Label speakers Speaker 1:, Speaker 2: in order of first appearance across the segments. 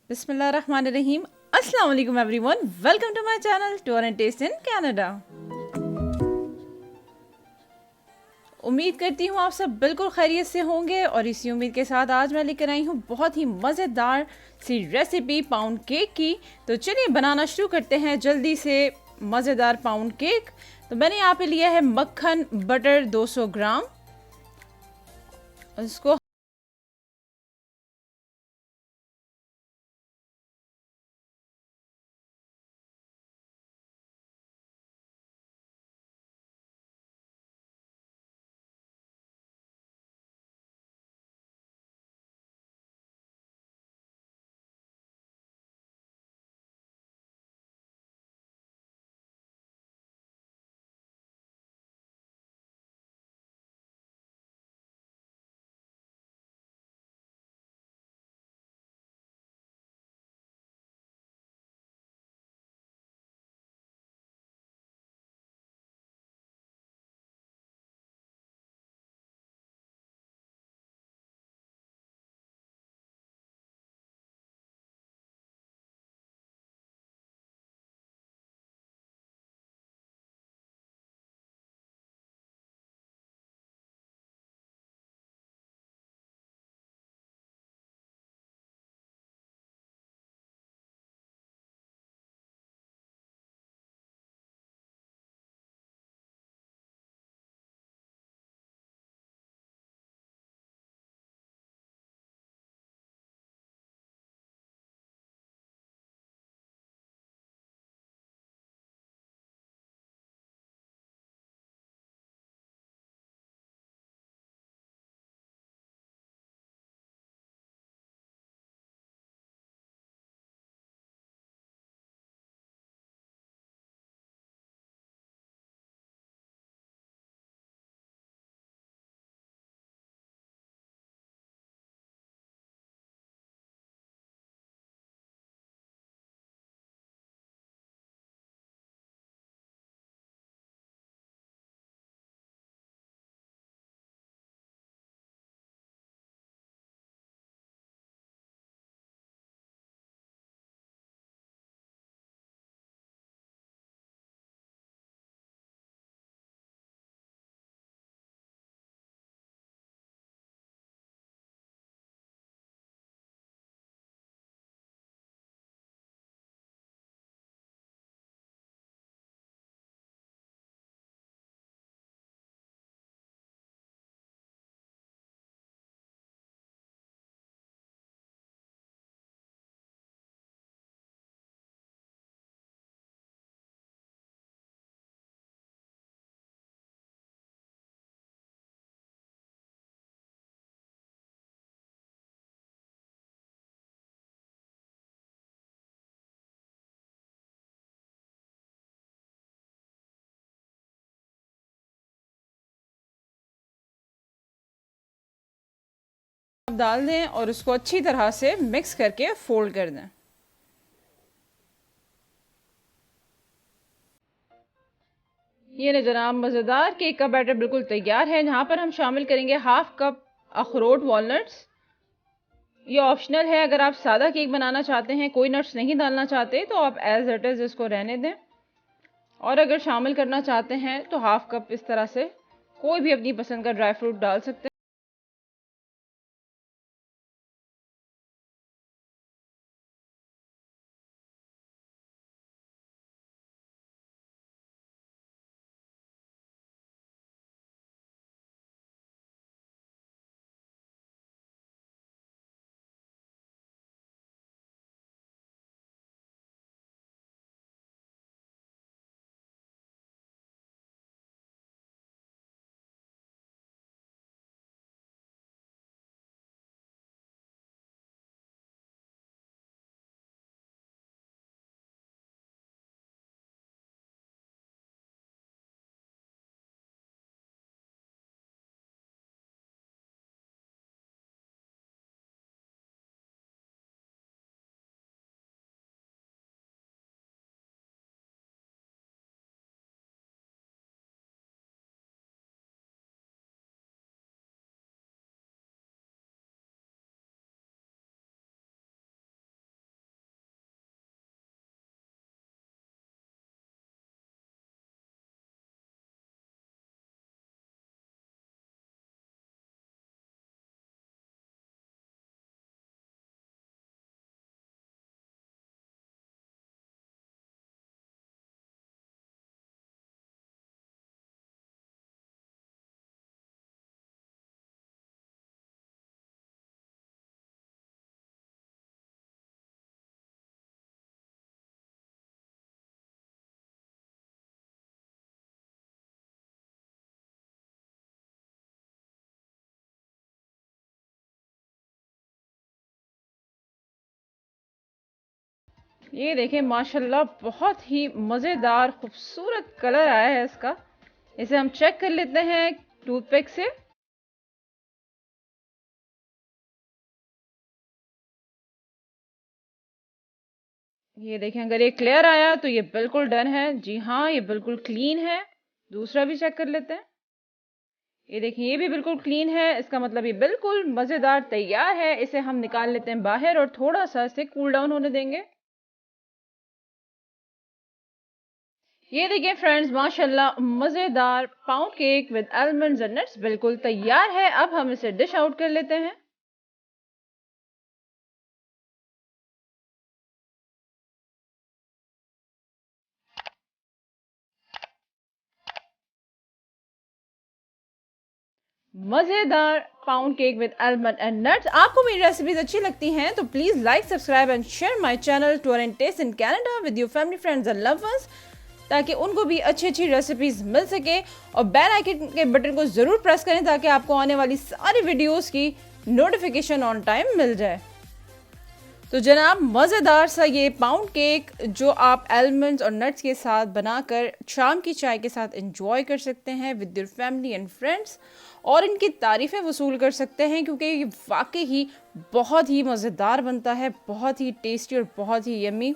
Speaker 1: बिस्मिल्लाहिर्रहमानिर्रहीम। अस्सलाम वालेकुम everyone, welcome to my channel tour and taste in Canada. उम्मीद करती हूँ आप सब बिल्कुल खैरियत से होंगे और इसी उम्मीद के साथ आज मैं लेकर आई हूँ बहुत ही मज़ेदार सी रेसिपी पाउंड केक की। तो चलिए बनाना शुरू करते हैं जल्दी से मज़ेदार पाउंड केक। तो मैंने यहाँ पे लिया है मक्खन बटर 200 ग्राम। उसको डाल दें और उसको अच्छी तरह से मिक्स करके फोल्ड कर दें। ये ना जनाब, मज़ेदार केक का बैटर बिल्कुल तैयार है। यहाँ पर हम शामिल करेंगे हाफ कप अखरोट वॉलनट्स। ये ऑप्शनल है, अगर आप सादा केक बनाना चाहते हैं, कोई नट्स नहीं डालना चाहते, तो आप एज इट इज़ इसको रहने दें। और अगर शामिल करना चाहते हैं तो हाफ कप इस तरह से कोई भी अपनी पसंद का ड्राई फ्रूट डाल सकते हैं। ये देखें माशाल्लाह बहुत ही मज़ेदार खूबसूरत कलर आया है इसका। इसे हम चेक कर लेते हैं टूथपिक से। ये देखें अगर ये क्लियर आया तो ये बिल्कुल डन है। जी हाँ, ये बिल्कुल क्लीन है। दूसरा भी चेक कर लेते हैं। ये देखें ये भी बिल्कुल क्लीन है। इसका मतलब ये बिल्कुल मज़ेदार तैयार है। इसे हम निकाल लेते हैं बाहर और थोड़ा सा इसे कूल डाउन होने देंगे। ये देखिए फ्रेंड्स माशाल्लाह मज़ेदार pound cake with almonds and nuts बिल्कुल तैयार है। अब हम इसे डिश आउट कर लेते हैं। मज़ेदार pound cake with almond and nuts. आपको मेरी रेसिपीज अच्छी लगती हैं तो please like subscribe and share my channel tour and taste in Canada with your family friends and loved ones, ताकि उनको भी अच्छी अच्छी रेसिपीज मिल सके। और बेल आइकन के बटन को ज़रूर प्रेस करें ताकि आपको आने वाली सारी वीडियोस की नोटिफिकेशन ऑन टाइम मिल जाए। तो जनाब मज़ेदार सा ये पाउंड केक जो आप आलमंड्स और नट्स के साथ बनाकर शाम की चाय के साथ एंजॉय कर सकते हैं with your family and friends, और इनकी तारीफ़ें वसूल कर सकते हैं क्योंकि ये वाकई ही बहुत ही मज़ेदार बनता है, बहुत ही टेस्टी और बहुत ही यम्मी,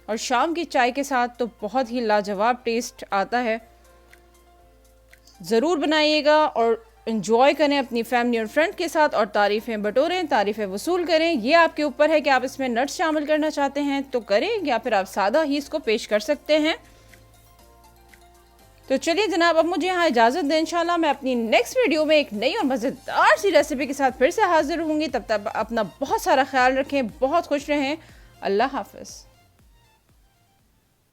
Speaker 1: और शाम की चाय के साथ तो बहुत ही लाजवाब टेस्ट आता है। ज़रूर बनाइएगा और एंजॉय करें अपनी फैमिली और फ्रेंड के साथ, और तारीफ़ें बटोरें, तारीफ़ें वसूल करें। ये आपके ऊपर है कि आप इसमें नट्स शामिल करना चाहते हैं तो करें, या फिर आप सादा ही इसको पेश कर सकते हैं। तो चलिए जनाब अब मुझे यहाँ इजाज़त दें। इंशाल्लाह मैं अपनी नेक्स्ट वीडियो में एक नई और मज़ेदार सी रेसिपी के साथ फिर से हाजिर होंगी। तब तक अपना बहुत सारा ख्याल रखें, बहुत खुश रहें। अल्लाह हाफ़िज़।